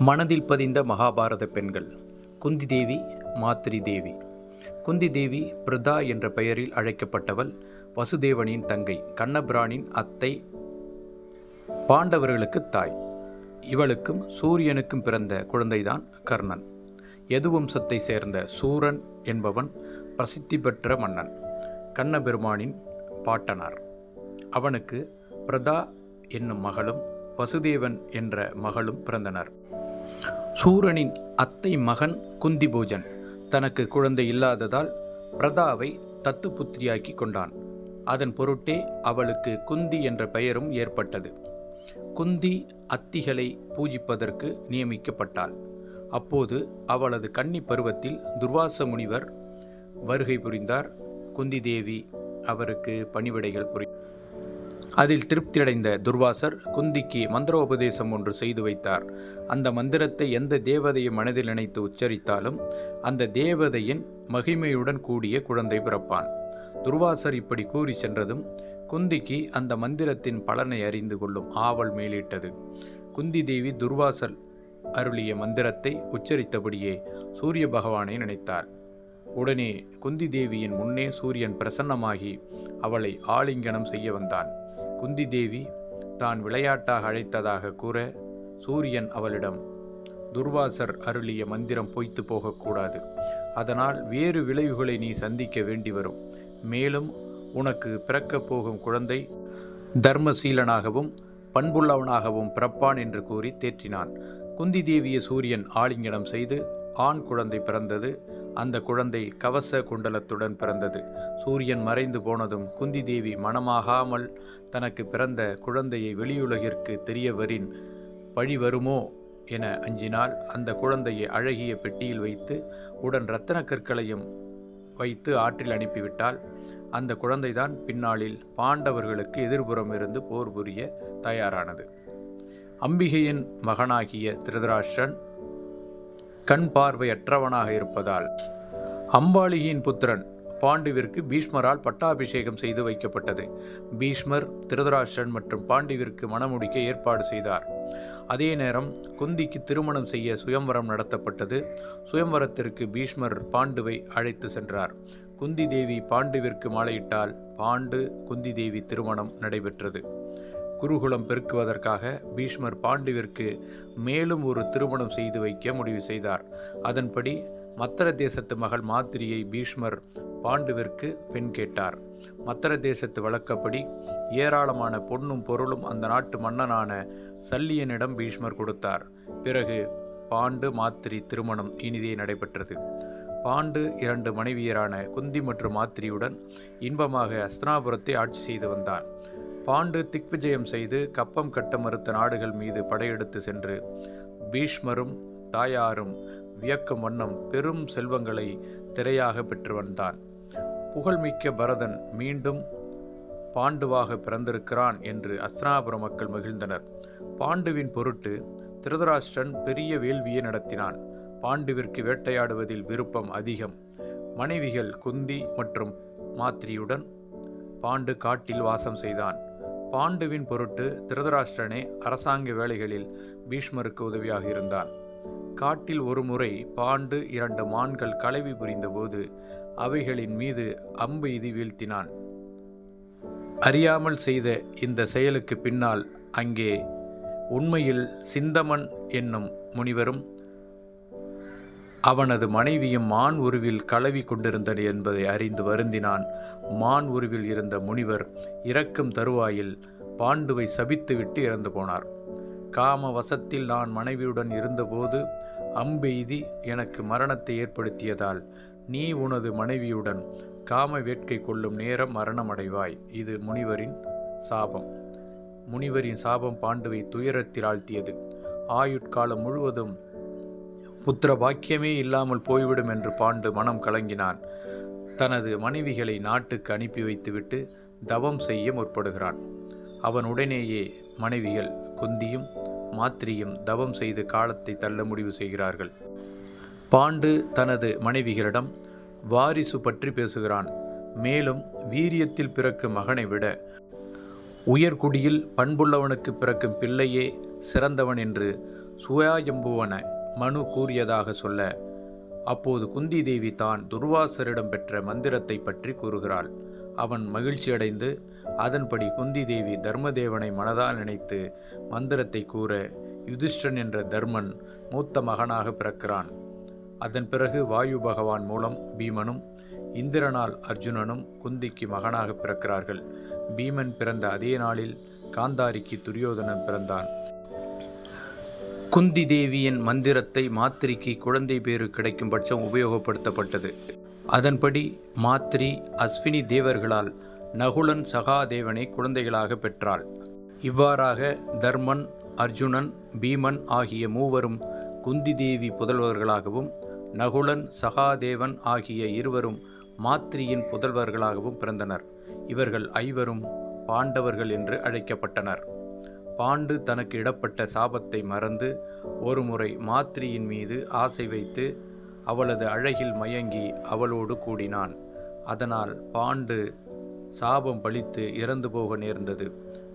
மனதில் பதிந்த மகாபாரத பெண்கள். குந்தி தேவி, மாத்ரி தேவி. குந்தி தேவி பிரதா என்ற பெயரில் அழைக்கப்பட்டவள் வசுதேவனின் தங்கை, கண்ணபிரானின் அத்தை, பாண்டவர்களுக்கு தாய். இவளுக்கும் சூரியனுக்கும் பிறந்த குழந்தைதான் கர்ணன். யதுவம்சத்தை சேர்ந்த சூரன் என்பவன் பிரசித்தி பெற்ற மன்னன், கண்ணபெருமானின் பாட்டனார். அவனுக்கு பிரதா என்னும் மகளும் வசுதேவன் என்ற மகளும் பிறந்தனர். சூரனின் அத்தை மகன் குந்திபோஜன் தனக்கு குழந்தை இல்லாததால் பிரதாவை தத்துப்புத்திரியாக்கி கொண்டான். அதன் பொருட்டே அவளுக்கு குந்தி என்ற பெயரும் ஏற்பட்டது. குந்தி அத்திகளை பூஜிப்பதற்கு நியமிக்கப்பட்டாள். அப்போது அவளது கன்னி பருவத்தில் துர்வாச முனிவர் வருகை புரிந்தார். குந்தி தேவி அவருக்கு பணிவிடைகள் அதில் திருப்தியடைந்த துர்வாசர் குந்திக்கு மந்திரோபதேசம் ஒன்று செய்து வைத்தார். அந்த மந்திரத்தை எந்த தேவதையை மனதில் நினைத்து உச்சரித்தாலும் அந்த தேவதையின் மகிமையுடன் கூடிய குழந்தை பிறப்பான். துர்வாசர் இப்படி கூறி சென்றதும் குந்திக்கு அந்த மந்திரத்தின் பலனை அறிந்து கொள்ளும் ஆவல் மேலிட்டது. குந்தி தேவி துர்வாசர் அருளிய மந்திரத்தை உச்சரித்தபடியே சூரிய பகவானை நினைத்தார். உடனே குந்தி தேவியின் முன்னே சூரியன் பிரசன்னமாகி அவளை ஆலிங்கனம் செய்ய வந்தான். குந்தி தேவி தான் விளையாட்டாக அழைத்ததாக கூற சூரியன் அவளிடம், துர்வாசர் அருளிய மந்திரம் பொய்த்து போகக்கூடாது, அதனால் வேறு விளைவுகளை நீ சந்திக்க வேண்டி வரும். மேலும் உனக்கு பிறக்கப் போகும் குழந்தை தர்மசீலனாகவும் பண்புள்ளவனாகவும் பிறப்பான் என்று கூறி தேற்றினான். குந்தி தேவியை சூரியன் ஆலிங்கனம் செய்து ஆண் குழந்தை பிறந்தது. அந்த குழந்தை கவச குண்டலத்துடன் பிறந்தது. சூரியன் மறைந்து போனதும் குந்தி தேவி மனமாகாமல் தனக்கு பிறந்த குழந்தையை வெளியுலகிற்கு தெரியவரின் பழி வருமோ என அஞ்சினால் அந்த குழந்தையை அழகிய பெட்டியில் வைத்து உடன் இரத்தன கற்களையும் வைத்து ஆற்றில் அனுப்பிவிட்டால் அந்த குழந்தைதான் பின்னாளில் பாண்டவர்களுக்கு எதிர்புறம் இருந்து போர் புரிய தயாரானது. அம்பிகையின் மகனாகிய திருதராஷ்டிரன் கண் பார்வையற்றவனாக இருப்பதால் அம்பாலியின் புத்திரன் பாண்டுவிற்கு பீஷ்மரால் பட்டாபிஷேகம் செய்து வைக்கப்பட்டது. பீஷ்மர் திருதராஷ்டிரன் மற்றும் பாண்டுவிற்கு மணமுடிக்க ஏற்பாடு செய்தார். அதே நேரம் குந்திக்கு திருமணம் செய்ய சுயம்வரம் நடத்தப்பட்டது. சுயம்வரத்திற்கு பீஷ்மர் பாண்டுவை அழைத்து சென்றார். குந்தி தேவி பாண்டுவிற்கு மாலையிட்டால் பாண்டு குந்தி தேவி திருமணம் நடைபெற்றது. குருகுலம் பெருக்குவதற்காக பீஷ்மர் பாண்டுவிற்கு மேலும் ஒரு திருமணம் செய்து வைக்க முடிவு செய்தார். அதன்படி மத்தர தேசத்து மகள் மாத்திரியை பீஷ்மர் பாண்டுவிற்கு பெண் கேட்டார். மத்தர தேசத்து வழக்கப்படி ஏராளமான பொன்னும் பொருளும் அந்த நாட்டு மன்னனான சல்லியனிடம் பீஷ்மர் கொடுத்தார். பிறகு பாண்டு மாத்திரி திருமணம் இனிதே நடைபெற்றது. பாண்டு 2 மனைவியரான குந்தி மற்றும் மாத்திரியுடன் இன்பமாக அஸ்தினாபுரத்தை ஆட்சி செய்து வந்தான். பாண்டு திக்விஜயம் செய்து கப்பம் கட்ட மறுத்த நாடுகள் மீது படையெடுத்து சென்று பீஷ்மரும் தாயாரும் வியக்கும் வண்ணம் பெரும் செல்வங்களை திரையாக பெற்று வந்தான். புகழ்மிக்க பரதன் மீண்டும் பாண்டுவாக பிறந்திருக்கிறான் என்று அஸ்தினாபுர மக்கள் மகிழ்ந்தனர். பாண்டுவின் பொருட்டு திருதராஷ்டிரன் பெரிய வேள்வியை நடத்தினான். பாண்டுவிற்கு வேட்டையாடுவதில் விருப்பம் அதிகம். மனைவிகள் குந்தி மற்றும் மாத்திரியுடன் பாண்டு காட்டில் வாசம் செய்தான். பாண்டுவின் பொருட்டு திருதராஷ்டிரனே அரசாங்க வேலைகளில் பீஷ்மருக்கு உதவியாக இருந்தான். காட்டில் ஒரு முறை பாண்டு 2 மான்கள் கலவி புரிந்தபோது அவைகளின் மீது அம்பு எய்து வீழ்த்தினான். அறியாமல் செய்த இந்த செயலுக்கு பின்னால் அங்கே உண்மையில் சிந்தமன் என்னும் முனிவரும் அவனது மனைவியும் மான் உருவில் கலவி கொண்டிருந்தது என்பதை அறிந்து வருந்தினான். மான் உருவில் இருந்த முனிவர் இறக்கும் தருவாயில் பாண்டுவை சபித்துவிட்டு இறந்து போனார். காம வசத்தில் நான் மனைவியுடன் இருந்தபோது அம்பெய்தி எனக்கு மரணத்தை ஏற்படுத்தியதால் நீ உனது மனைவியுடன் காம வேட்கை கொள்ளும் நேரம் மரணமடைவாய். இது முனிவரின் சாபம். முனிவரின் சாபம் பாண்டுவை துயரத்தில் ஆழ்த்தியது. ஆயுட்காலம் முழுவதும் புத்திர பாக்கியமே இல்லாமல் போய்விடும் என்று பாண்டு மனம் கலங்கினான். தனது மனைவிகளை நாட்டுக்கு அனுப்பி வைத்துவிட்டு தவம் செய்ய முற்படுகிறான். அவன் உடனேயே மனைவிகள் குந்தியும் மாத்திரியும் தவம் செய்து காலத்தை தள்ள முடிவு செய்கிறார்கள். பாண்டு தனது மனைவிகளிடம் வாரிசு பற்றி பேசுகிறான். மேலும் வீரியத்தில் பிறக்கும் மகனை விட உயர்குடியில் பண்புள்ளவனுக்கு பிறக்கும் பிள்ளையே சிறந்தவன் என்று சுயாயம்புவன மனு கூறியதாக சொல்ல, அப்போது குந்தி தேவி தான் துர்வாசரிடம் பெற்ற மந்திரத்தை பற்றி கூறுகிறாள். அவன் மகிழ்ச்சியடைந்து அதன்படி குந்தி தேவி தர்மதேவனை மனதால் நினைத்து மந்திரத்தை கூற யுதிஷ்டன் என்ற தர்மன் மூத்த மகனாக பிறக்கிறான். அதன் பிறகு வாயு பகவான் மூலம் பீமனும் இந்திரனால் அர்ஜுனனும் குந்திக்கு மகனாக பிறக்கிறார்கள். பீமன் பிறந்த அதே நாளில் காந்தாரிக்கு துரியோதனன் பிறந்தான். குந்தி தேவியின் மந்திரத்தை மாத்திரிக்கு குழந்தை பேறு கிடைக்கும் பட்சம் உபயோகப்படுத்தப்பட்டது. அதன்படி மாத்திரி அஸ்வினி தேவர்களால் நகுலன் சகாதேவனை குழந்தைகளாக பெற்றாள். இவ்வாறாக தர்மன், அர்ஜுனன், பீமன் ஆகிய மூவரும் குந்தி தேவி புதல்வர்களாகவும், நகுலன், சகாதேவன் ஆகிய இருவரும் மாத்திரியின் புதல்வர்களாகவும் பிறந்தனர். இவர்கள் ஐவரும் பாண்டவர்கள் என்று அழைக்கப்பட்டனர். பாண்டு தனக்கு இடப்பட்ட சாபத்தை மறந்து ஒருமுறை மாத்திரியின் மீது ஆசை வைத்து அவளது அழகில் மயங்கி அவளோடு கூடினான். அதனால் பாண்டு சாபம் பலித்து இறந்து போக நேர்ந்தது.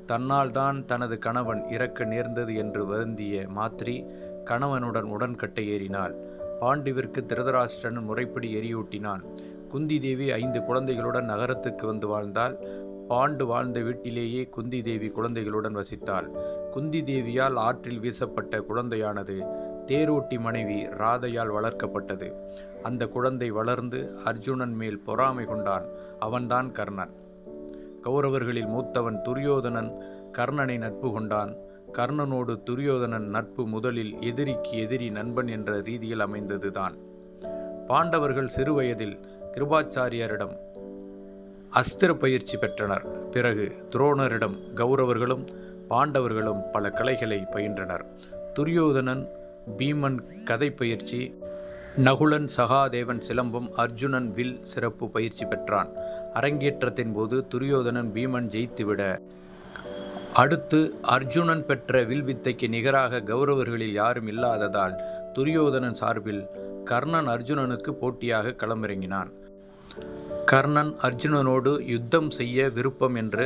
தன்னால் தான் தனது கணவன் இறக்க நேர்ந்தது என்று வருந்திய மாத்திரி கணவனுடன் உடன்கட்டை ஏறினாள். பாண்டுவிற்கு திருதராஷ்டிரன் முறைப்படி எரியூட்டினான். குந்தி தேவி 5 குழந்தைகளுடன் நகரத்துக்கு வந்து வாழ்ந்தாள். பாண்டு வாழ்ந்த வீட்டிலேயே குந்தி தேவி குழந்தைகளுடன் வசித்தாள். குந்தி தேவியால் ஆற்றில் வீசப்பட்ட குழந்தையானது தேரோட்டி மனைவி ராதையால் வளர்க்கப்பட்டது. அந்த குழந்தை வளர்ந்து அர்ஜுனன் மேல் பொறாமை கொண்டான். அவன்தான் கர்ணன். கௌரவர்களில் மூத்தவன் துரியோதனன் கர்ணனை நட்பு கொண்டான். கர்ணனோடு துரியோதனன் நட்பு முதலில் எதிரிக்கு எதிரி நண்பன் என்ற ரீதியில் அமைந்ததுதான். பாண்டவர்கள் சிறுவயதில் கிருபாச்சாரியரிடம் அஸ்திர பயிற்சி பெற்றனர். பிறகு துரோணரிடம் கௌரவர்களும் பாண்டவர்களும் பல கலைகளை பயின்றனர். துரியோதனன் பீமன் கதை பயிற்சி, நகுலன் சகாதேவன் சிலம்பம், அர்ஜுனன் வில் சிறப்பு பயிற்சி பெற்றான். அரங்கேற்றத்தின் போது துரியோதனன் பீமன் ஜெயித்துவிட அடுத்து அர்ஜுனன் பெற்ற வில்வித்தைக்கு நிகராக கௌரவர்களில் யாரும் இல்லாததால் துரியோதனன் சார்பில் கர்ணன் அர்ஜுனனுக்கு போட்டியாக களமிறங்கினான். கர்ணன் அர்ஜுனனோடு யுத்தம் செய்ய விருப்பம் என்று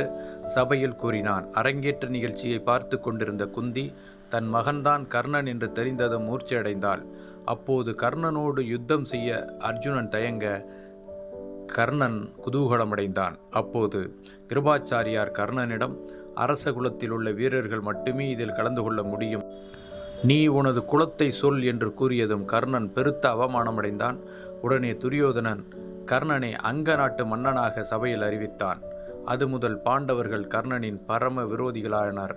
சபையில் கூறினான். அரங்கேற்ற நிகழ்ச்சியை பார்த்து கொண்டிருந்த குந்தி தன் மகன்தான் கர்ணன் என்று தெரிந்ததும் மூர்ச்சையடைந்தாள். அப்போது கர்ணனோடு யுத்தம் செய்ய அர்ஜுனன் தயங்க கர்ணன் குதூகலமடைந்தான். அப்போது கிருபாச்சாரியார் கர்ணனிடம், அரச குலத்தில் உள்ள வீரர்கள் மட்டுமே இதில் கலந்து கொள்ள முடியும். நீ உனது குலத்தை சொல் என்று கூறியதும் கர்ணன் பெருத்த அவமானமடைந்தான். உடனே துரியோதனன் கர்ணனை அங்க நாட்டு மன்னனாக சபையில் அறிவித்தான். அது முதல் பாண்டவர்கள் கர்ணனின் பரம விரோதிகளானார்.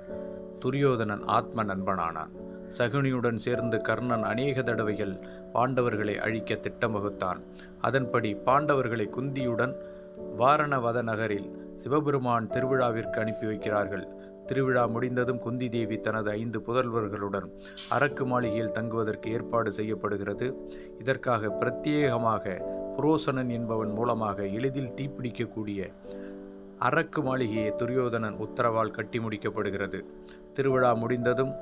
துரியோதனன் ஆத்ம நண்பனானான். சகுனியுடன் சேர்ந்து கர்ணன் அநேக தடவைகள் பாண்டவர்களை அழிக்க திட்டம் வகுத்தான். அதன்படி பாண்டவர்களை குந்தியுடன் வாரணவத நகரில் சிவபெருமான் திருவிழாவிற்கு அனுப்பி வைக்கிறார்கள். திருவிழா முடிந்ததும் குந்தி தேவி தனது 5 புதல்வர்களுடன் அரக்கு மாளிகையில் தங்குவதற்கு ஏற்பாடு செய்யப்படுகிறது. இதற்காக பிரத்யேகமாக புரோசனன் என்பவன் மூலமாக எளிதில் தீப்பிடிக்கக்கூடிய அரக்கு மாளிகையை துரியோதனன் உத்தரவால் கட்டி முடிக்கப்படுகிறது. திருவிழா முடிந்ததும்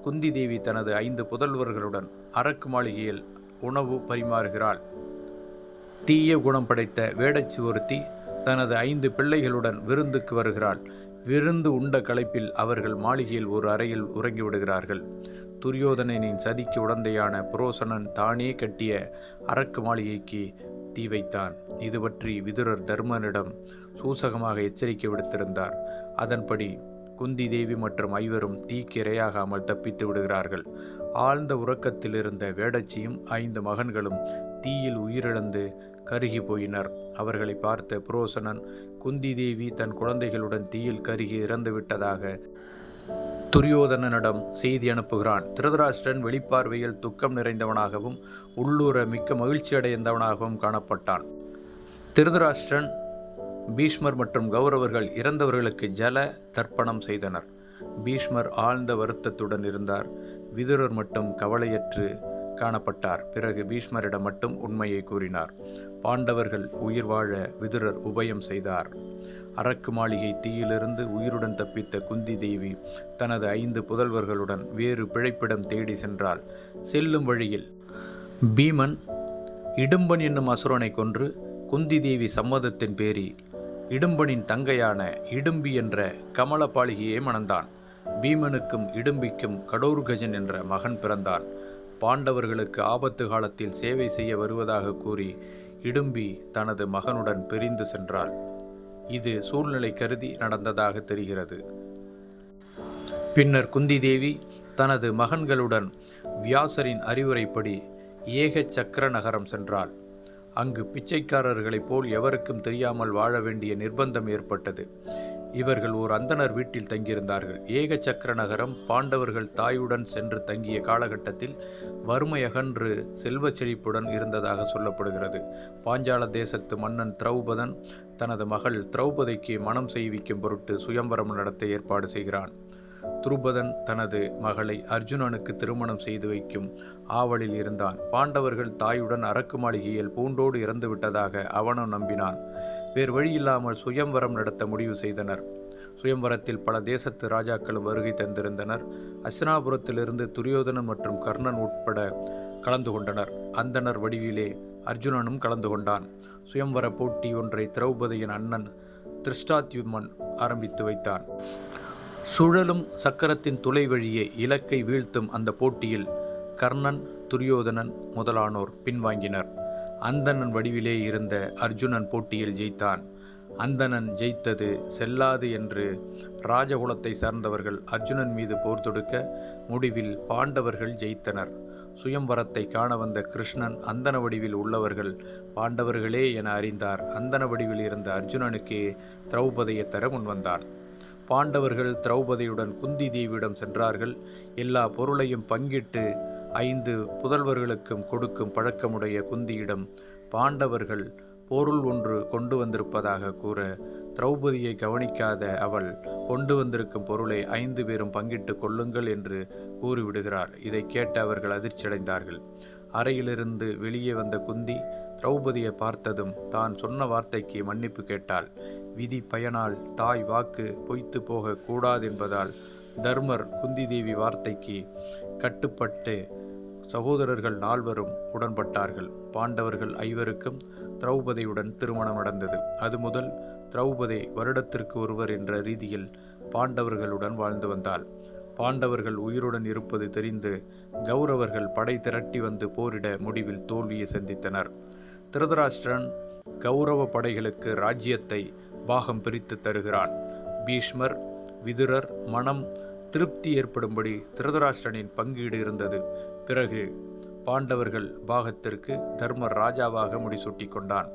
குந்தி தேவி தனது 5 புதல்வர்களுடன் அரக்கு மாளிகையில் உணவு பரிமாறுகிறாள். தீய குணம் படைத்த வேடச்சி ஒருத்தி தனது 5 பிள்ளைகளுடன் விருந்துக்கு வருகிறாள். விருந்து உண்ட களைப்பில் அவர்கள் மாளிகையில் ஒரு அறையில் உறங்கிவிடுகிறார்கள். துரியோதனனின் சதிக்கு உடந்தையான புரோசனன் தானே கட்டிய அரக்கு மாளிகைக்கு தீ வைத்தான். இது பற்றி விதுரர் தர்மனிடம் சூசகமாக எச்சரிக்கை விடுத்திருந்தார். அதன்படி குந்தி தேவி மற்றும் ஐவரும் தீக்கு இரையாகாமல் தப்பித்து விடுகிறார்கள். ஆழ்ந்த உறக்கத்தில் இருந்த வேடச்சியும் 5 மகன்களும் தீயில் உயிரிழந்து கருகி போயினர். அவர்களை பார்த்த புரோசனன் குந்தி தேவி தன் குழந்தைகளுடன் தீயில் கருகி இறந்துவிட்டதாக துரியோதனனிடம் செய்தி அனுப்புகிறான். திருதராஷ்டிரன் வெளிப்பார்வையில் துக்கம் நிறைந்தவனாகவும் உள்ளூர மிக்க மகிழ்ச்சியடைந்தவனாகவும் காணப்பட்டான். திருதராஷ்டிரன், பீஷ்மர் மற்றும் கௌரவர்கள் இறந்தவர்களுக்கு ஜல தர்ப்பணம் செய்தனர். பீஷ்மர் ஆழ்ந்த வருத்தத்துடன் இருந்தார். விதுரர் மட்டும் கவலையற்று காணப்பட்டார். பிறகு பீஷ்மரிடம் மட்டும் உண்மையை கூறினார். பாண்டவர்கள் உயிர் வாழ விதுரர் உபயம் செய்தார். அரக்கு மாளிகை தீயிலிருந்து உயிருடன் தப்பித்த குந்தி தேவி தனது 5 புதல்வர்களுடன் வேறு பிழைப்பிடம் தேடி சென்றாள். செல்லும் வழியில் பீமன் இடும்பன் என்னும் அசுரனை கொன்று குந்தி தேவி சம்மதத்தின் பேரில் இடும்பனின் தங்கையான இடும்பி என்ற கமலபாலிகையை மணந்தான். பீமனுக்கும் இடும்பிக்கும் கடோர்கஜன் என்ற மகன் பிறந்தான். பாண்டவர்களுக்கு ஆபத்து காலத்தில் சேவை செய்ய வருவதாக கூறி இடும்பி தனது மகனுடன் பிரிந்து சென்றாள். இது சூழ்நிலை கருதி நடந்ததாக தெரிகிறது. பின்னர் குந்தி தேவி தனது மகன்களுடன் வியாசரின் அறிவுரைப்படி ஏக சக்கர நகரம் சென்றாள். அங்கு பிச்சைக்காரர்களைப் போல் எவருக்கும் தெரியாமல் வாழ வேண்டிய நிர்பந்தம் ஏற்பட்டது. இவர்கள் ஓர் அந்தணர் வீட்டில் தங்கியிருந்தார்கள். ஏக சக்கர நகரம் பாண்டவர்கள் தாயுடன் சென்று தங்கிய காலகட்டத்தில் வறுமை அகன்று செல்வ செழிப்புடன் இருந்ததாக சொல்லப்படுகிறது. பாஞ்சால தேசத்து மன்னன் திரௌபதன் தனது மகள் திரௌபதிக்கு மனம் செய்விக்கும் பொருட்டு சுயம்வரம் நடத்த ஏற்பாடு செய்கிறான். துருபதன் தனது மகளை அர்ஜுனனுக்கு திருமணம் செய்து வைக்கும் ஆவலில் இருந்தான். பாண்டவர்கள் தாயுடன் அரக்கு மாளிகையில் பூண்டோடு இறந்து விட்டதாக அவனும் நம்பினான். வேறு வழியில்லாமல் சுயம்வரம் நடத்த முடிவு செய்தனர். சுயம்வரத்தில் பல தேசத்து ராஜாக்களும் வருகை தந்திருந்தனர். அஸ்தினாபுரத்திலிருந்து துரியோதனன் மற்றும் கர்ணன் உட்பட கலந்து கொண்டனர். அந்தணர் வடிவிலே அர்ஜுனனும் கலந்து கொண்டான். சுயம்வர போட்டி ஒன்றை திரௌபதியின் அண்ணன் திருஷ்டாத்யுமன் ஆரம்பித்து வைத்தான். சுழலும் சக்கரத்தின் துளை வழியே இலக்கை வீழ்த்தும் அந்த போட்டியில் கர்ணன், துரியோதனன் முதலானோர் பின்வாங்கினர். அந்தணன் வடிவிலே இருந்த அர்ஜுனன் போட்டியில் ஜெயித்தான். அந்தணன் ஜெயித்தது செல்லாது என்று ராஜகுலத்தை சார்ந்தவர்கள் அர்ஜுனன் மீது போர் தொடுக்க முடிவில் பாண்டவர்கள் ஜெயித்தனர். சுயம்வரத்தை காண வந்த கிருஷ்ணன் அந்தன வடிவில் உள்ளவர்கள் பாண்டவர்களே என அறிந்தார். அந்தன வடிவில் இருந்த அர்ஜுனனுக்கே திரௌபதியை தர முன்வந்தான். பாண்டவர்கள் திரௌபதியுடன் குந்தி தேவியிடம் சென்றார்கள். எல்லா பொருளையும் பங்கிட்டு 5 புதல்வர்களுக்கும் கொடுக்கும் பழக்கமுடைய குந்தியிடம் பாண்டவர்கள் பொருள் ஒன்று கொண்டு வந்திருப்பதாக கூற திரௌபதியை கவனிக்காத அவள் கொண்டு வந்திருக்கும் பொருளை 5 பேரும் பங்கிட்டு கொள்ளுங்கள் என்று கூறிவிடுகிறார். இதை கேட்டு அவர்கள் அதிர்ச்சியடைந்தார்கள். அறையிலிருந்து வெளியே வந்த குந்தி திரௌபதியை பார்த்ததும் தான் சொன்ன வார்த்தைக்கு மன்னிப்பு கேட்டாள். விதி பயனால் தாய் வாக்கு பொய்த்து போக கூடாது என்பதால் தர்மர் குந்தி தேவி வார்த்தைக்கு கட்டுப்பட்டு சகோதரர்கள் 4 உடன்பட்டார்கள். பாண்டவர்கள் 5 திரௌபதியுடன் திருமணம் நடந்தது. அது முதல் திரௌபதி வருடத்திற்கு ஒருவர் என்ற ரீதியில் பாண்டவர்களுடன் வாழ்ந்து வந்தாள். பாண்டவர்கள் உயிருடன் இருப்பது தெரிந்து கௌரவர்கள் படை திரட்டி வந்து போரிட முடிவில் தோல்வியை சந்தித்தனர். திருதராஷ்டிரன் கௌரவ படைகளுக்கு ராஜ்யத்தை பாகம் பிரித்து தருகிறான். பீஷ்மர், விதுரர் மனம் திருப்தி ஏற்படும்படி திருதராஷ்டிரனின் பங்கீடு இருந்தது. பிறகு பாண்டவர்கள் பாகத்திற்கு தர்மர் ராஜாவாக முடிசூட்டி கொண்டான்.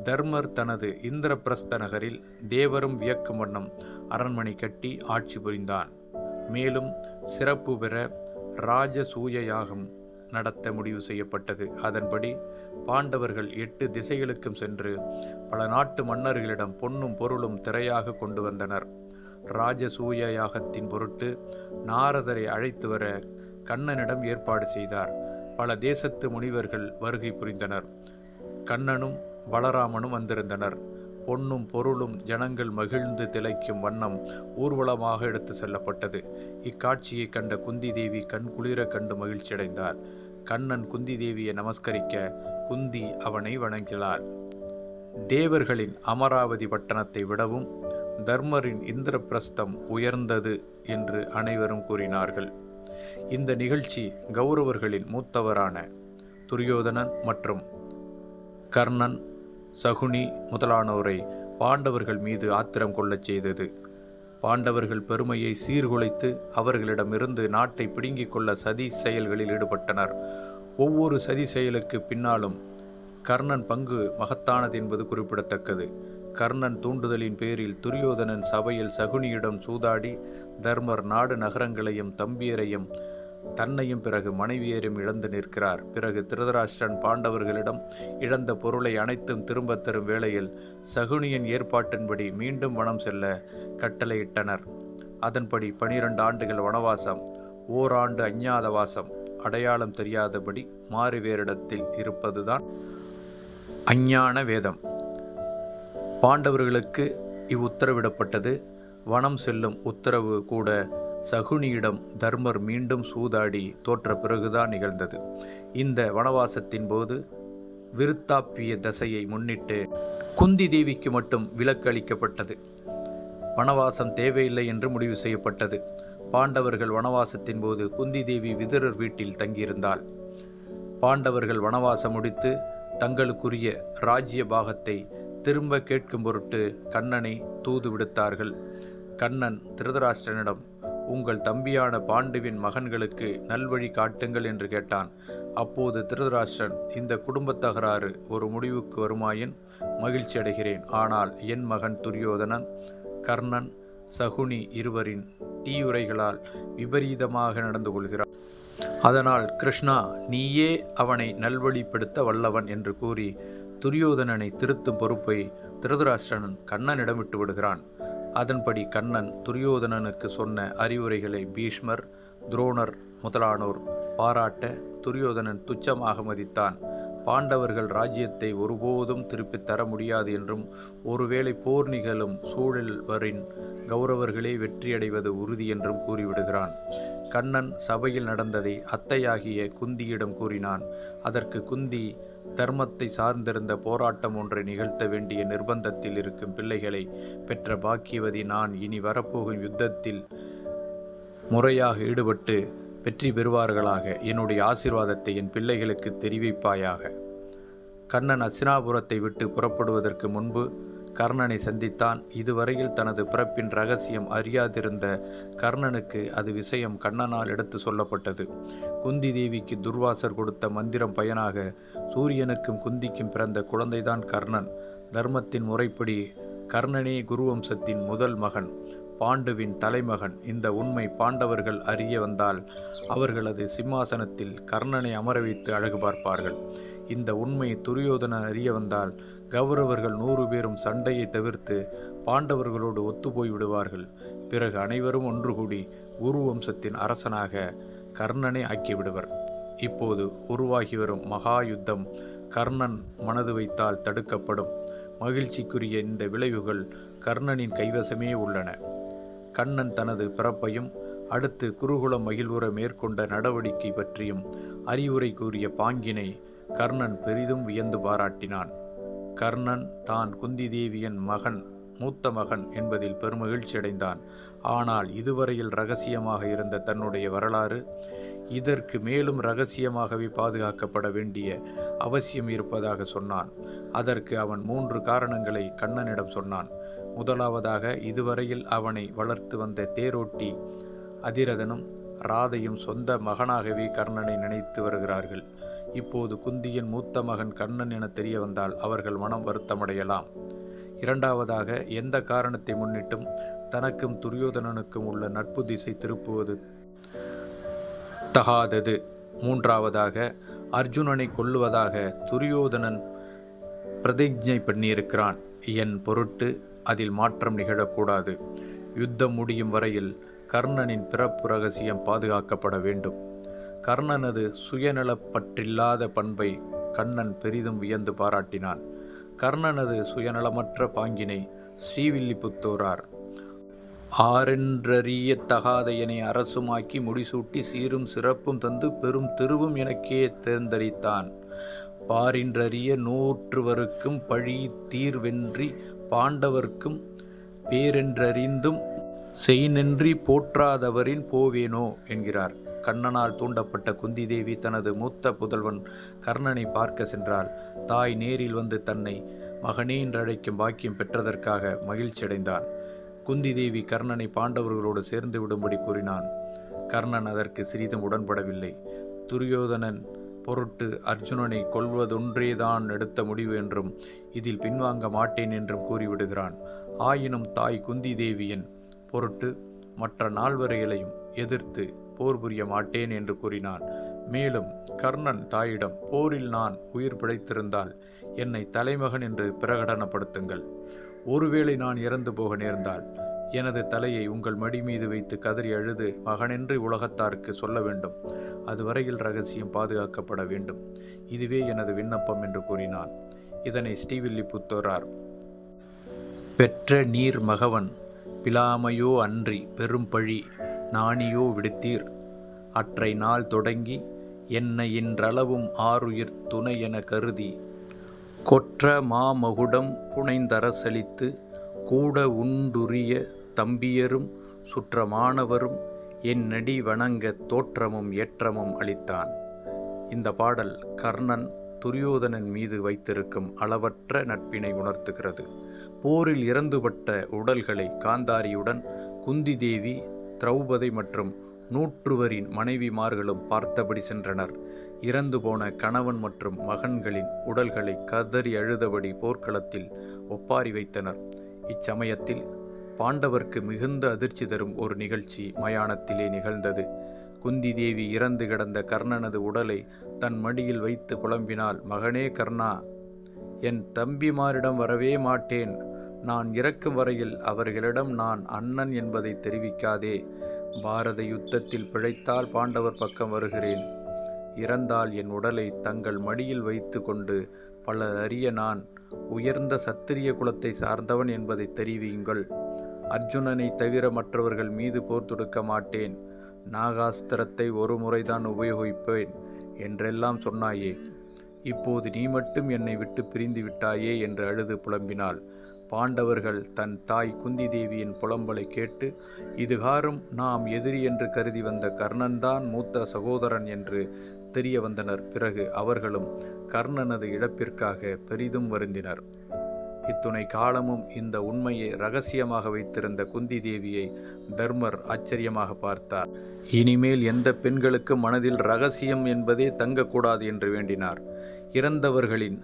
தர்மர் தனது இந்திரபிரஸ்த நகரில் தேவரும் வியக்கும் வண்ணம் அரண்மனை கட்டி ஆட்சி புரிந்தான். மேலும் சிறப்பு பெற ராஜசூய யாகம் நடத்த முடிவு செய்யப்பட்டது. அதன்படி பாண்டவர்கள் 8 திசைகளுக்கும் சென்று பல நாட்டு மன்னர்களிடம் பொன்னும் பொருளும் திரையாக கொண்டு வந்தனர். ராஜசூய யாகத்தின் பொருட்டு நாரதரை அழைத்து வர கண்ணனிடம் ஏற்பாடு செய்தார். பல தேசத்து முனிவர்கள் வருகை புரிந்தனர். கண்ணனும் பலராமனும் வந்திருந்தனர். பொன்னும் பொருளும் ஜனங்கள் மகிழ்ந்து திளைக்கும் வண்ணம் ஊர்வலமாக எடுத்து செல்லப்பட்டது. இக்காட்சியை கண்ட குந்தி தேவி கண்குளிர கண்டு மகிழ்ச்சியடைந்தார். கண்ணன் குந்தி தேவியை நமஸ்கரிக்க குந்தி அவனை வணங்கினாள். தேவர்களின் அமராவதி பட்டணத்தை விடவும் தர்மரின் இந்திரபிரஸ்தம் உயர்ந்தது என்று அனைவரும் கூறினார்கள். இந்த நிகழ்ச்சி கௌரவர்களின் மூத்தவரான துரியோதனன் மற்றும் கர்ணன், சகுனி முதலானோரை பாண்டவர்கள் மீது ஆத்திரம் கொள்ளச் செய்தது. பாண்டவர்கள் பெருமையை சீர்குலைத்து அவர்களிடமிருந்து நாட்டை பிடுங்கிக் கொள்ள சதி செயல்களில் ஈடுபட்டனர். ஒவ்வொரு சதி செயலுக்கு பின்னாலும் கர்ணன் பங்கு மகத்தானது என்பது குறிப்பிடத்தக்கது. கர்ணன் தூண்டுதலின் பேரில் துரியோதனன் சபையில் சகுனியிடம் சூதாடி தர்மர் நாடு நகரங்களையும் தம்பியரையும் தன்னையும் பிறகு மனைவியரையும் இழந்து நிற்கிறார். பிறகு திருதராஷ்டிரன் பாண்டவர்களிடம் இழந்த பொருளை அனைத்தும் திரும்பத் தரும் வேளையில் சகுனியின் ஏற்பாட்டின்படி மீண்டும் வனம் செல்ல கட்டளையிட்டனர். அதன்படி 12 ஆண்டுகள் வனவாசம், ஓராண்டு அஞ்ஞாத வாசம், அடையாளம் தெரியாதபடி மாறி வேறிடத்தில் இருப்பதுதான் அஞ்ஞான வேதம். பாண்டவர்களுக்கு இவ்வுத்தரவிடப்பட்டது. வனம் செல்லும் உத்தரவு கூட சகுனியிடம் தர்மர் மீண்டும் சூதாடி தோற்ற பிறகுதான் நிகழ்ந்தது. இந்த வனவாசத்தின் போது விருத்தாப்பிய தசையை முன்னிட்டு குந்தி தேவிக்கு மட்டும் விலக்கு அளிக்கப்பட்டது. வனவாசம் தேவையில்லை என்று முடிவு செய்யப்பட்டது. பாண்டவர்கள் வனவாசத்தின் போது குந்தி தேவி விதுரர் வீட்டில் தங்கியிருந்தாள். பாண்டவர்கள் வனவாசம் முடித்து தங்களுக்குரிய ராஜ்ய பாகத்தை திரும்ப கேட்கும் பொருட்டு கண்ணனை தூது விடுத்தார்கள். கண்ணன் திருதராஷ்டிரனிடம், உங்கள் தம்பியான பாண்டுவின் மகன்களுக்கு நல்வழி காட்டுங்கள் என்று கேட்டான். அப்போது திருதராஷ்டிரன், இந்த குடும்பத் தகராறு ஒரு முடிவுக்கு வருமாயின் மகிழ்ச்சி அடைகிறேன். ஆனால் என் மகன் துரியோதனன், கர்ணன், சகுனி இருவரின் தீயுரைகளால் விபரீதமாக நடந்து கொள்கிறான். அதனால் கிருஷ்ணா, நீயே அவனை நல்வழிப்படுத்த வல்லவன் என்று கூறி துரியோதனனை திருத்தும் பொறுப்பை திருதராஷ்டிரன் கண்ணனிடம் விட்டு விடுகிறான். அதன்படி கண்ணன் துரியோதனனுக்கு சொன்ன அறிவுரைகளை பீஷ்மர், துரோணர் முதலானோர் பாராட்ட துரியோதனன் துச்சமாக மதித்தான். பாண்டவர்கள் ராஜ்யத்தை ஒருபோதும் திருப்பித் தர முடியாது என்றும், ஒருவேளை போர் நிகழும் சூழல்வரின் கௌரவர்களே வெற்றியடைவது உறுதி என்றும் கூறிவிடுகிறான். கண்ணன் சபையில் நடந்ததை அத்தையாகிய குந்தியிடம் கூறினான். அதற்கு குந்தி, தர்மத்தை சார்ந்திருந்த போராட்டம் ஒன்றை நிகழ்த்த வேண்டிய நிர்பந்தத்தில் இருக்கும் பிள்ளைகளை பெற்ற பாக்கியவதி நான். இனி வரப்போகும் யுத்தத்தில் முறையாக ஈடுபட்டு வெற்றி பெறுவார்களாக. என்னுடைய ஆசீர்வாதத்தை என் பிள்ளைகளுக்கு தெரிவிப்பாயாக. கண்ணன் அஸ்தினாபுரத்தை விட்டு புறப்படுவதற்கு முன்பு கர்ணனை சந்தித்தான். இதுவரையில் தனது பிறப்பின் இரகசியம் அறியாதிருந்த கர்ணனுக்கு அது விஷயம் கண்ணனால் எடுத்து சொல்லப்பட்டது. குந்தி தேவிக்கு துர்வாசர் கொடுத்த மந்திரம் பயனாக சூரியனுக்கும் குந்திக்கும் பிறந்த குழந்தைதான் கர்ணன். தர்மத்தின் முறைப்படி கர்ணனே குருவம்சத்தின் முதல் மகன், பாண்டுவின் தலைமகன். இந்த உண்மை பாண்டவர்கள் அறிய வந்தால் அவர்களது சிம்மாசனத்தில் கர்ணனை அமர வைத்து அழகு பார்ப்பார்கள். இந்த உண்மை துரியோதனன் அறிய வந்தால் கௌரவர்கள் 100 பேரும் சண்டையை தவிர்த்து பாண்டவர்களோடு ஒத்துப்போய் விடுவார்கள். பிறகு அனைவரும் ஒன்று கூடி குரு வம்சத்தின் அரசனாக கர்ணனை ஆக்கிவிடுவர். இப்போது உருவாகி வரும் மகா யுத்தம் கர்ணன் மனது வைத்தால் தடுக்கப்படும். மகிழ்ச்சிக்குரிய இந்த விளைவுகள் கர்ணனின் கைவசமே உள்ளன. கண்ணன் தனது பிறப்பையும் அடுத்து குருகுலம் மகிழ்வுற மேற்கொண்ட நடவடிக்கை பற்றியும் அறிவுரை கூறிய பாங்கினை கர்ணன் பெரிதும் வியந்து பாராட்டினான். கர்ணன் தான் குந்தி தேவியின் மகன், மூத்த மகன் என்பதில் பெருமகிழ்ச்சியடைந்தான். ஆனால் இதுவரையில் இரகசியமாக இருந்த தன்னுடைய வரலாறு இதற்கு மேலும் இரகசியமாகவே பாதுகாக்கப்பட வேண்டிய அவசியம் இருப்பதாக சொன்னான். அதற்கு அவன் 3 காரணங்களை கண்ணனிடம் சொன்னான். முதலாவதாக, இதுவரையில் அவனை வளர்த்து வந்த தேரோட்டி அதிரதனும் ராதையும் சொந்த மகனாகவே கர்ணனை நினைத்து வருகிறார்கள். இப்போது குந்தியின் மூத்த மகன் கண்ணன் என தெரிய வந்தால் அவர்கள் மனம் வருத்தமடையலாம். இரண்டாவதாக, எந்த காரணத்தை முன்னிட்டும் தனக்கும் துரியோதனனுக்கும் உள்ள நட்பு திசை திருப்புவது தகாதது. மூன்றாவதாக, அர்ஜுனனை கொல்லுவதாக துரியோதனன் பிரதிஜை பண்ணியிருக்கிறான். என் பொருட்டு அதில் மாற்றம் நிகழக்கூடாது. யுத்தம் முடியும் வரையில் கர்ணனின் பிறப்பு ரகசியம் பாதுகாக்கப்பட வேண்டும். கர்ணனது சுயநலப்பற்றில்லாத பண்பை கண்ணன் பெரிதும் வியந்து பாராட்டினான். கர்ணனது சுயநலமற்ற பாங்கினை ஸ்ரீவில்லிபுத்தூரார் ஆரென்றறிய தகாத எனை அரசுமாக்கி முடிசூட்டி சீரும் சிறப்பும் தந்து பெரும் திருவும் எனக்கே தேர்ந்தரித்தான். பாரின்றறிய நூற்றுவருக்கும் பழி தீர்வென்றி பாண்டவர்க்கும் பேரென்றறிந்தும் செய்நென்றி போற்றாதவரின் போவேனோ என்கிறார். கண்ணனால் தூண்டப்பட்ட குந்தி தேவி தனது மூத்த புதல்வன் கர்ணனை பார்க்க சென்றாள். தாய் நேரில் வந்து தன்னை மகனே என்று அழைக்கும் பாக்கியம் பெற்றதற்காக மகிழ்ச்சியடைந்தான். குந்தி தேவி கர்ணனை பாண்டவர்களோடு சேர்ந்து விடும்படி கூறினான். கர்ணன் அதற்கு சிறிதும் உடன்படவில்லை. துரியோதனன் பொருட்டு அர்ஜுனனை கொல்வதொன்றேதான் எடுத்த முடிவு என்றும் இதில் பின்வாங்க மாட்டேன் என்றும் கூறிவிடுகிறான். ஆயினும் தாய் குந்தி தேவியின் பொருட்டு மற்ற 4 எதிர்த்து போர் புரிய மாட்டேன் என்று கூறினான். மேலும் கர்ணன் தாயிடம், போரில் நான் உயிர் பிழைத்திருந்தால் என்னை தலைமகன் என்று பிரகடனப்படுத்துங்கள். ஒருவேளை நான் இறந்து போக நேர்ந்தால் எனது தலையை உங்கள் மடி மீது வைத்து கதறி அழுது மகனென்று உலகத்தாருக்கு சொல்ல வேண்டும். அதுவரையில் இரகசியம் பாதுகாக்கப்பட வேண்டும். இதுவே எனது விண்ணப்பம் என்று கூறினான். இதனை ஸ்ரீவில்லிபுத்தூரார் பெற்ற நீர் மகவன் பிலாமையோ அன்றி பெரும் பழி நாணியோ விடுத்தீர் அற்றை நாள் தொடங்கி என்னை இன்றளவும் ஆருயிர் துணை என கருதி கொற்ற மாமகுடம் புனைந்தரசளித்து கூட உண்டுரிய தம்பியரும் சுற்றமானவரும் என் நெடி வணங்கத் தோற்றமும் ஏற்றமும் அளித்தான். இந்த பாடல் கர்ணன் துரியோதனன் மீது வைத்திருக்கும் அளவற்ற நட்பினை உணர்த்துகிறது. போரில் இறந்துபட்ட உடல்களை காந்தாரியுடன் குந்தி தேவி, திரௌபதி மற்றும் நூற்றுவரின் மனைவிமார்களும் பார்த்தபடி சென்றனர். இறந்து போன கணவன் மற்றும் மகன்களின் உடல்களை கதறி அழுதபடி போர்க்களத்தில் ஒப்பாரி வைத்தனர். இச்சமயத்தில் பாண்டவர்க்கு மிகுந்த அதிர்ச்சி தரும் ஒரு நிகழ்ச்சி மயானத்திலே நிகழ்ந்தது. குந்தி தேவி இறந்து கிடந்த கர்ணனது உடலை தன் மடியில் வைத்து புலம்பினாள். மகனே கர்ணா, என் தம்பிமாரிடம் வரவே மாட்டேன். நான் இறக்கும் வரையில் அவர்களிடம் நான் அண்ணன் என்பதை தெரிவிக்காதே. பாரத யுத்தத்தில் பிழைத்தால் பாண்டவர் பக்கம் வருகிறேன். இறந்தால் என் உடலை தங்கள் மடியில் வைத்து கொண்டு பலர் அறிய நான் உயர்ந்த சத்திரிய குலத்தை சார்ந்தவன் என்பதை தெரிவியுங்கள். அர்ஜுனனை தவிர மற்றவர்கள் மீது போர் தொடுக்க மாட்டேன். நாகாஸ்திரத்தை ஒரு முறைதான் உபயோகிப்பேன் என்றெல்லாம் சொன்னாயே. இப்போது நீ மட்டும் என்னை விட்டு பிரிந்து விட்டாயே என்று அழுது புலம்பினாள். பாண்டவர்கள் தன் தாய் குந்தி தேவியின் புலம்பலை கேட்டு, இதுகாரும் நாம் எதிரி என்று கருதி வந்த கர்ணன்தான் மூத்த சகோதரன் என்று தெரிய வந்தனர். பிறகு அவர்களும் கர்ணனது இழப்பிற்காக பெரிதும் வருந்தினர். இத்துணை காலமும் இந்த உண்மையை இரகசியமாக வைத்திருந்த குந்தி தேவியை தர்மர் ஆச்சரியமாக பார்த்தார். இனிமேல் எந்த பெண்களுக்கும் மனதில் இரகசியம் என்பதே தங்கக்கூடாது என்று வேண்டினார். இறந்தவர்களின்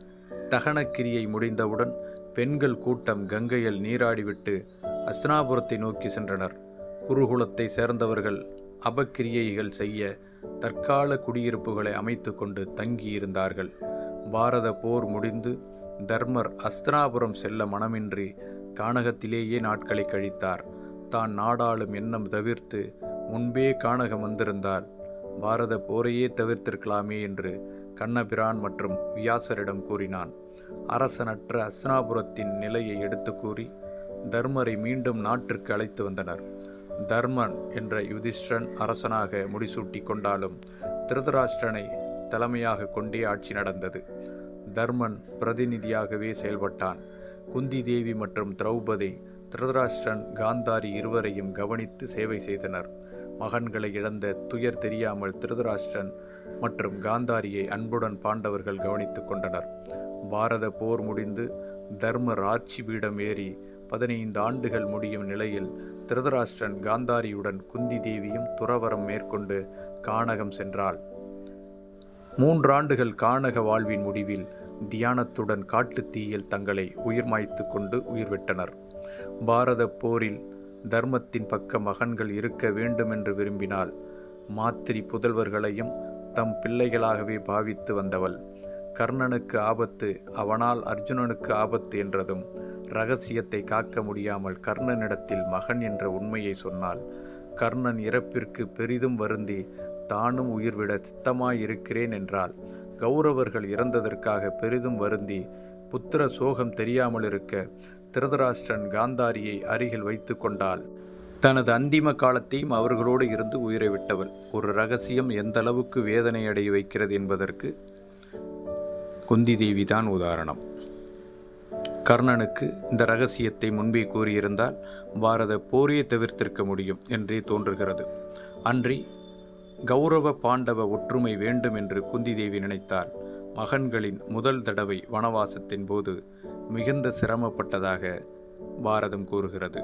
தகனக்கிரியை முடிந்தவுடன் பெண்கள் கூட்டம் கங்கையில் நீராடிவிட்டு அஸ்தினாபுரத்தை நோக்கி சென்றனர். குருகுலத்தை சேர்ந்தவர்கள் அபக்கிரியைகள் செய்ய தற்கால குடியிருப்புகளை அமைத்து கொண்டு தங்கியிருந்தார்கள். பாரத போர் முடிந்து தர்மர் அஸ்தினாபுரம் செல்ல மனமின்றி கானகத்திலேயே நாட்களை கழித்தார். தான் நாடாளும் எண்ணம் தவிர்த்து முன்பே கானகம் வந்திருந்தால் பாரத போரையே தவிர்த்திருக்கலாமே என்று கண்ணபிரான் மற்றும் வியாசரிடம் கூறினான். அரசனற்ற அஸ்தினாபுரத்தின் நிலையை எடுத்து கூறி தர்மரை மீண்டும் நாட்டிற்கு அழைத்து வந்தனர். தர்மன் என்ற யுதிஷ்டிரன் அரசனாக முடிசூட்டி கொண்டாலும் திருதராஷ்டிரனை தலைமையாக கொண்டே ஆட்சி நடந்தது. தர்மன் பிரதிநிதியாகவே செயல்பட்டான். குந்தி தேவி மற்றும் திரௌபதி, திருதராஷ்டிரன், காந்தாரி இருவரையும் கவனித்து சேவை செய்தனர். மகன்களை இழந்த துயர் தெரியாமல் திருதராஷ்டிரன் மற்றும் காந்தாரியை அன்புடன் பாண்டவர்கள் கவனித்து கொண்டனர். பாரத போர் முடிந்து தர்மர் ஆட்சி பீடம் ஏறி 15 ஆண்டுகள் முடியும் நிலையில் திருதராஷ்டிரன் காந்தாரியுடன் குந்தி தேவியும் துறவரம் மேற்கொண்டு கானகம் சென்றாள். 3 ஆண்டுகள் கானக வாழ்வின் முடிவில் தியானத்துடன் காட்டுத் தீயில் தங்களை உயிர் மாய்த்து கொண்டு உயிர்விட்டனர். பாரத போரில் தர்மத்தின் பக்க மகன்கள் இருக்க வேண்டும் என்று விரும்பினாள். மாத்திரி புதல்வர்களையும் தம் பிள்ளைகளாகவே பாவித்து வந்தவள். கர்ணனுக்கு ஆபத்து, அவனால் அர்ஜுனனுக்கு ஆபத்து என்றதும் இரகசியத்தை காக்க முடியாமல் கர்ணனிடத்தில் மகன் என்ற உண்மையை சொன்னாள். கர்ணன் இறப்பிற்கு பெரிதும் வருந்தி தானும் உயிர்விட சித்தமாயிருக்கிறேன் என்றாள். கௌரவர்கள் இறந்ததற்காக பெரிதும் வருந்தி புத்திர சோகம் தெரியாமல் இருக்க திருதராஷ்டிரன் காந்தாரியை அருகில் வைத்து கொண்டாள். தனது அந்திம காலத்தையும் அவர்களோடு இருந்து உயிரை விட்டவள். ஒரு இரகசியம் எந்த அளவுக்கு வேதனை அடைய வைக்கிறது என்பதற்கு குந்தி தேவிதான் உதாரணம். கர்ணனுக்கு இந்த இரகசியத்தை முன்பே கூறியிருந்தால் பாரத போரையே தவிர்த்திருக்க முடியும் என்றே தோன்றுகிறது. அன்றி கௌரவ பாண்டவ ஒற்றுமை வேண்டும் என்று குந்தி தேவி நினைத்தார். மகன்களின் முதல் தடவை வனவாசத்தின் போது மிகுந்த சிரமப்பட்டதாக பாரதம் கூறுகிறது.